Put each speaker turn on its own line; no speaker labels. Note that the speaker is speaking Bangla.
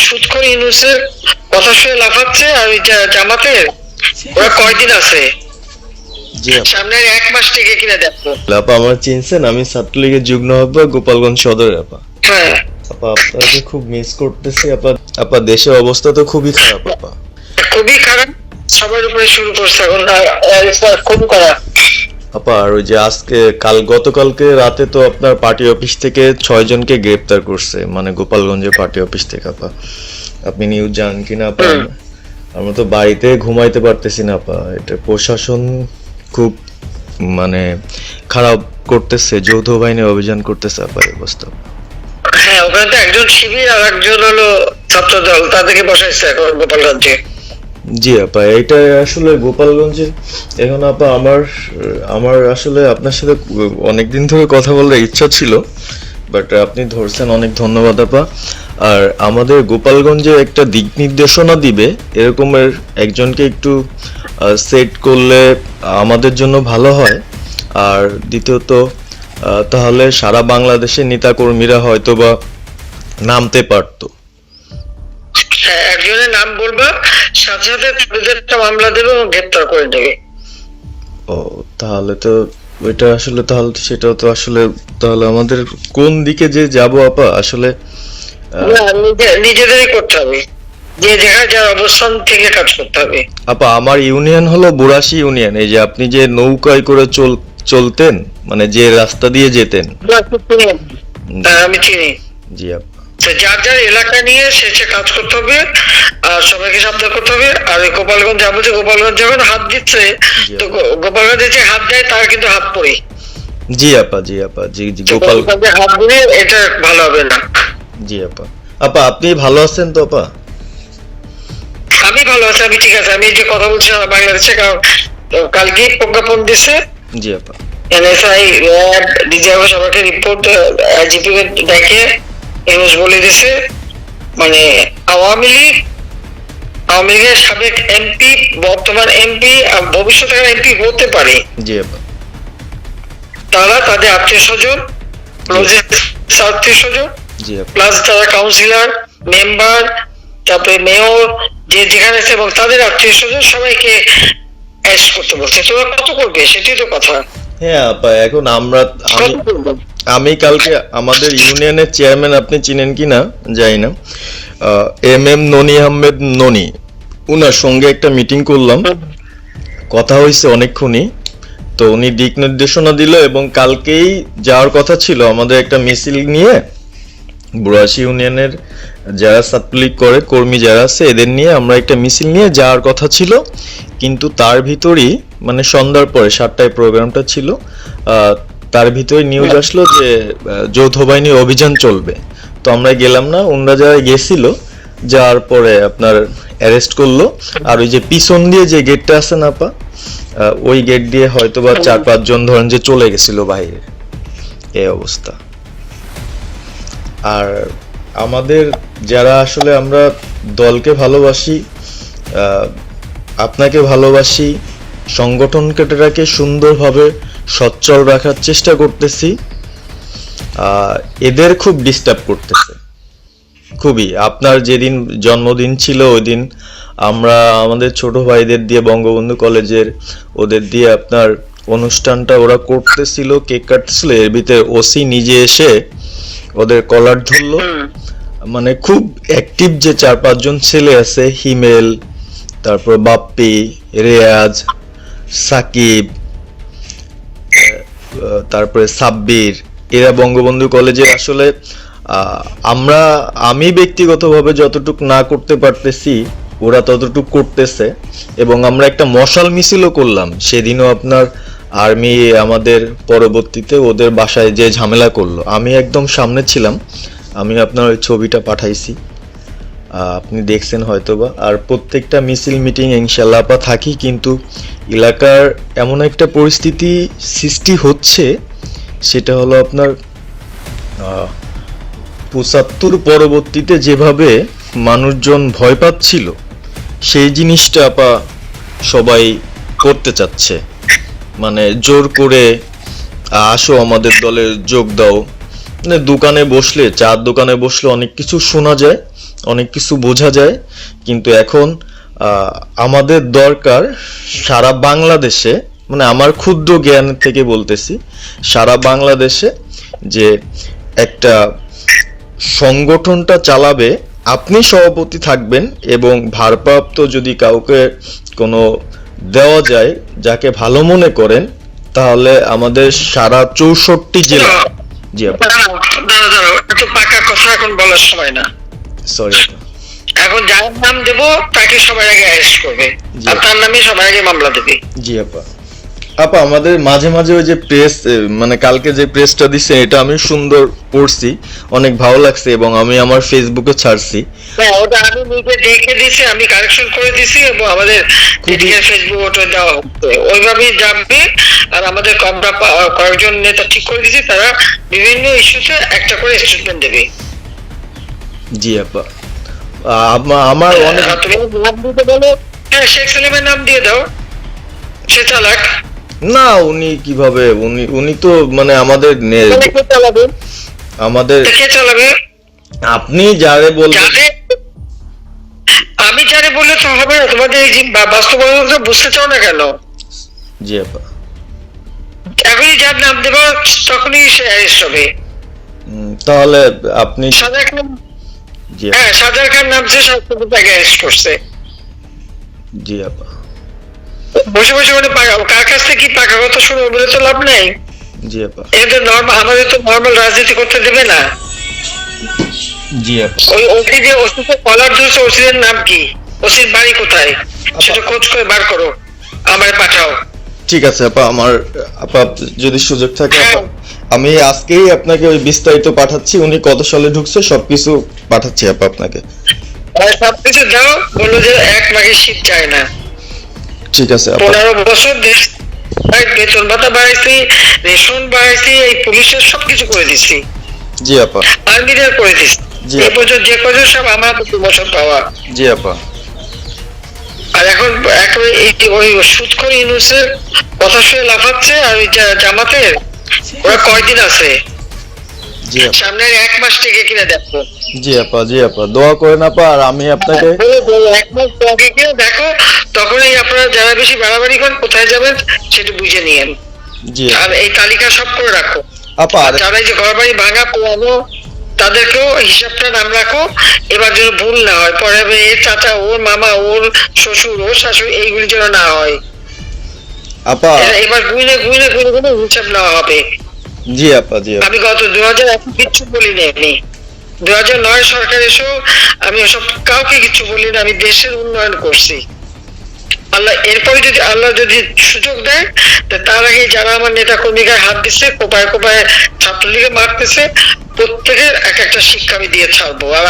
সুদখোর ইউনূসের কথা শুনে লাফাচ্ছে, আর ওই জামাতের ওরা কয়দিন আছে?
জি আপা।
সামনের 1 মাস থেকে কিনা দেখো।
আপা আমার চিনছেন, আমি ছাত্রলীগের যুগ্ম আহ্বায়ক গোপালগঞ্জ সদরের আপা।
হ্যাঁ
আপা আপনাকে খুব মিস করতেছি আপা। আপা দেশের অবস্থা তো খুবই খারাপ আপা।
খুবই খারাপ, সবার উপরে শুরু করছে এখন খুব খারাপ।
আপা আর ওই যে আজকে গতকালকে রাতে তো আপনার পার্টি অফিস থেকে 6 জনকে গ্রেপ্তার করছে, মানে গোপালগঞ্জের পার্টি অফিস থেকে আপা। আপনি নিউজ জানেন কিনা আপা? আমরা তো বাড়িতে ঘুমাইতে পারতেছি না আপা। এটা প্রশাসন খুব মানে খারাপ করতেছে, যৌথ বাহিনী অভিযান করতেছে আপা, এই অবস্থা।
হ্যাঁ, ওখানে তো একজন শিবির আর একজন হলো ছাত্র দল, তাদেরকে বসাইছে এখন গোপালগঞ্জে।
জি আপা, এটা আসলে গোপালগঞ্জে এখন আপা আমার আসলে আপনার সাথে অনেকদিন ধরে কথা বলার ইচ্ছা ছিল, বাট আপনি ধরছেন, অনেক ধন্যবাদ আপা। আর আমাদের গোপালগঞ্জে একটা দিক নির্দেশনা দিবে এরকমের একজনকে একটু সেট করলে আমাদের জন্য ভালো হয়। আর দ্বিতীয়ত তাহলে সারা বাংলাদেশের নেতাকর্মীরা হয়তো বা নামতে পারতো।
হ্যাঁ, একজনের নাম বলবা, সাথে সাথে তাদের একটা মামলা দেবে এবং গ্রেপ্তার করে দেবে।
ও তাহলে তো ওইটা আসলে, তাহলে তো সেটাও তো আসলে, তাহলে আমাদের কোন দিকে যে যাব আপা আসলে?
না, নিজেদেরই করতে হবে, যে জায়গায় যার অবস্থান থেকে কাজ করতে হবে।
আপা আমার ইউনিয়ন হলো বুড়াশি ইউনিয়ন। এই যে আপনি যে নৌকায় করে চলতেন, মানে যে রাস্তা দিয়ে যেতেন।
হ্যাঁ, আমি চিনি।
জি আপা।
তো যার যার এলাকা নিয়ে সে কাজ করতে হবে, আর সবাইকে সাবধান করতে হবে। আর ওই গোপালগঞ্জ যাবো, যে গোপালগঞ্জ যখন হাত দিচ্ছে, তো গোপালগঞ্জে যে হাত দেয় তার কিন্তু হাত পড়ে।
জি আপা, জি আপা, জি জি গোপাল।
হাত দিলে এটা ভালো হবে না।
জি আপা। আপা আপনি ভালো আছেন তো আপা?
আমি ভালো আছি, আমি ঠিক আছে। আমি এই যে কথা বলছি বাংলাদেশে, কারণ কালকে প্রজ্ঞাপন দিছে
জি আপা।
এনএসআই, র্যাব, ডিজিএফ সবাইকে রিপোর্ট আইজিপি দেখে ইউনূস বলে দিছে, মানে আওয়ামী লীগের সাবেক এমপি, বর্তমান এমপি, ভবিষ্যতে এমপি হতে পারে,
জি আপা।
তারা তাদের আত্মীয় স্বজন, আত্মীয় স্বজন,
জি আপা।
প্লাস যারা কাউন্সিলর, মেম্বার, তারপরে মেয়র, যে যেখানে আছে, এবং তাদের আত্মীয় স্বজন সবাইকে অ্যারেস্ট করতে বলছে। তোমরা কত করবে, সেটাই তো কথা।
হ্যাঁ আপা, এখন আমি কালকে আমাদের ইউনিয়নের চেয়ারম্যান, আপনি চিনেন কি না জানি না, এম ননি আহমেদ ননি, উনার সঙ্গে একটা মিটিং করলাম, কথা হয়েছে অনেকক্ষণই। তো উনি দিক নির্দেশনা দিল, এবং কালকেই যাওয়ার কথা ছিল আমাদের একটা মিছিল নিয়ে, বুড়াশি ইউনিয়নের যারা ছাত্রলীগ করে কর্মী যারা আছে এদের নিয়ে আমরা একটা মিছিল নিয়ে যাওয়ার কথা ছিল। কিন্তু তার ভিতরই, মানে সন্ধ্যার পরে 7টায় প্রোগ্রামটা ছিল, তার ভিতরে নিউজ আসলো যে যৌথ বাহিনী অভিযান চলবে। তো আমরা গেলাম না, ওনারা যারা গেছিল যাওয়ার পরে আপনার অ্যারেস্ট করলো। আর ওই যে পিছন দিয়ে যে গেটটা আছে না আপা, ওই গেট দিয়ে হয়তো বা 4-5 জন ধরেন যে চলে গেছিল বাইরে, এই অবস্থা। আর আমাদের যারা আসলে আমরা দলকে ভালোবাসি, আপনাকে ভালোবাসি, সংগঠনটাকে সুন্দরভাবে সচ্ছল রাখার চেষ্টা করতেছি, এদের খুব ডিস্টার্ব করতেছে খুবই। আপনার যেদিন জন্মদিন ছিল ওই দিন আমরা আমাদের ছোট ভাইদের দিয়ে, বঙ্গবন্ধু কলেজের ওদের দিয়ে আপনার অনুষ্ঠানটা ওরা করতেছিল, কেক কাটছিল, এর ভিতরে ওসি নিজে এসে ওদের কলার ধরলো। মানে খুব অ্যাক্টিভ যে 4-5 জন ছেলে আছে, হিমেল, তারপর বাপ্পি, রেয়াজ, সাকিব, তারপরে সাব্বির, এরা বঙ্গবন্ধু কলেজে আসলে আমি ব্যক্তিগতভাবে যতটুকু না করতে পারতেছি ওরা ততটুকু করতেছে। এবং আমরা একটা মশাল মিছিলও করলাম সেদিনও, আপনার আর্মি আমাদের পরবর্তীতে ওদের বাসায় যে ঝামেলা করলো, আমি একদম সামনে ছিলাম, আমি আপনার ওই ছবিটা পাঠাইছি, আপনি দেখছেন হয়তোবা। আর প্রত্যেকটা মিছিল মিটিং ইনশাল্লাহ আপা থাকি, কিন্তু এলাকার এমন একটা পরিস্থিতি সৃষ্টি হচ্ছে, সেটা হলো আপনার 75 পরবর্তীতে যেভাবে মানুষজন ভয় পাচ্ছিল, সেই জিনিসটা আপা সবাই করতে চাচ্ছে, মানে জোর করে আসো আমাদের দলে যোগ দাও। মানে দোকানে বসলে, চার দোকানে বসলে অনেক কিছু শোনা যায়, অনেক কিছু বোঝা যায়, কিন্তু এখন আমাদের দরকার সারা বাংলাদেশে, মানে আমার ক্ষুদ্র জ্ঞান থেকে বলতেছি, সারা বাংলাদেশে যে একটা সংগঠনটা চালাবে, আপনি সভাপতি থাকবেন এবং ভারপ্রাপ্ত যদি কাউকে কোনো দেওয়া যায় যাকে ভালো মনে করেন, তাহলে আমাদের সারা 64 জেলা। জি আপা,
দাঁড়াও, এত পাকা কথা এখন বলার সময় না।
সরি।
এখন যার নাম দেব তাকে সবার আগে অ্যারেস্ট করবে,
জি।
আর তার নামে সবার আগে মামলা দেবে।
জি আপা। আপা, আমাদের মাঝে মাঝে ওই যে প্রেস, মানে কালকে যে প্রেসটা দিছে এটা আমি সুন্দর পড়ছি, অনেক ভালো লাগছে এবং আমি আমার ফেসবুকে ছাড়ছি।
হ্যাঁ, ওটা আমি নিজে দেখে দিছি, আমি কারেকশন করে দিছি এবং আমাদের ফেসবুক ওটা দেওয়া হচ্ছে, ওইভাবেই যাবে। আর আমাদের কয়েকজন নেতা ঠিক করে দিছি, তারা বিভিন্ন ইস্যুতে একটা করে স্টেটমেন্ট দেবে।
জি আপা। আমার অনেক,
তুমি নাম দিতে বলো, হ্যাঁ শেখ সেলিমের নাম দিয়ে দাও, সে চালাক।
না, উনি কিভাবে, উনি তো মানে আমাদের
কে চালাবে?
আমাদের
কে চালাবে?
আপনি যারে বলবেন।
আমি যারে বললে তো হবে না, তোমাদের এই যে বাস্তবতা বুঝতে চাও না কেন?
জি আপা।
এখনই যার নাম দেবো তখনই সে অ্যারেস্ট হবে।
তাহলে আপনি।
সাজার খান,
জি
হ্যাঁ সাজার খান নামছে, তাকে অ্যারেস্ট করছে।
জি আপা।
বসে বসে মানে কার কাছ থেকে কি পাকা কথা শুনবো বলে তো লাভ নাই।
জি আপা।
এদের নর্মাল, আমাদের তো নর্মাল রাজনীতি করতে দেবে না।
জি আপা।
ওই ওসি যে ওসিকে কলার ধরছে, ওসিদের নাম কি, ওসির বাড়ি কোথায়, সেটা খোঁজ করে বার করো, আমায় পাঠাও।
ঠিক আছে আপা, আমার আপা যদি সুযোগ থাকে আপা, আমি আজকেই আপনাকে ওই বিস্তারিত পাঠাচ্ছি, উনি কত সালে ঢুকছে সবকিছু পাঠাচ্ছি আপা আপনাকে।
সবকিছু দাও, বললো যে 1 মাঘে শীত যায় না।
ঠিক আছে আপা।
15 বছর দেশ বেতন ভাতা বাড়াইছি, রেশন বাড়াইছি, এই পুলিশের সবকিছু করে দিছি,
জি আপা।
আর্মিদের করে দিছি,
জি
এই বছর যে কজন সব আমার 2 বছর পাওয়া।
জি আপা।
আর এখন ওই সুদখোর ইউনূসের কথা শুনে লাফাচ্ছে, আর ওই জামাতের ওরা কয়দিন আছে,
জি আপা।
সামনের 1 মাস থেকে কিনা দেখো।
জি আপা। জি আপা, দোয়া করেন আপা, আর আমি আপনাকে
1 মাস আগে কিনা দেখো, তখনই আপনারা যারা বেশি বাড়াবাড়ি করেন কোথায় যাবেন সেটা বুঝে নিয়েন।
জি
আর এই তালিকা সব করে রাখো
আপা।
আর যারা এই যে ঘর বাড়ি ভাঙা পোড়ানো তাদেরকেও হিসাবটা নাম রাখো, এবার যেন ভুল না হয়, পরে এর চাচা, ওর মামা, ওর শ্বশুর, ওর শাশুড়ি, এইগুলি যেন না হয়।
আপা।
এবার গুইনে গুইনে গুইনে গুইনে হিসাব নেওয়া হবে।
জি আপা। জি আপা।
আমি গত 2001 কিচ্ছু বলিনি, আমি 2009 সরকার এসেও আমি ওসব কাউকে কিছু বলিনি, আমি দেশের উন্নয়ন করছি। আল্লাহ এরপরে যদি আল্লাহ যদি সুযোগ দেয়, তার আগে যারা আমার নেতা কর্মীকে হাত দিচ্ছে, কোপায় কোপায় ছাত্রলীগে মারতেছে, প্রত্যেকের এক একটা শিক্ষা আমি দিয়ে ছাড়বো। আর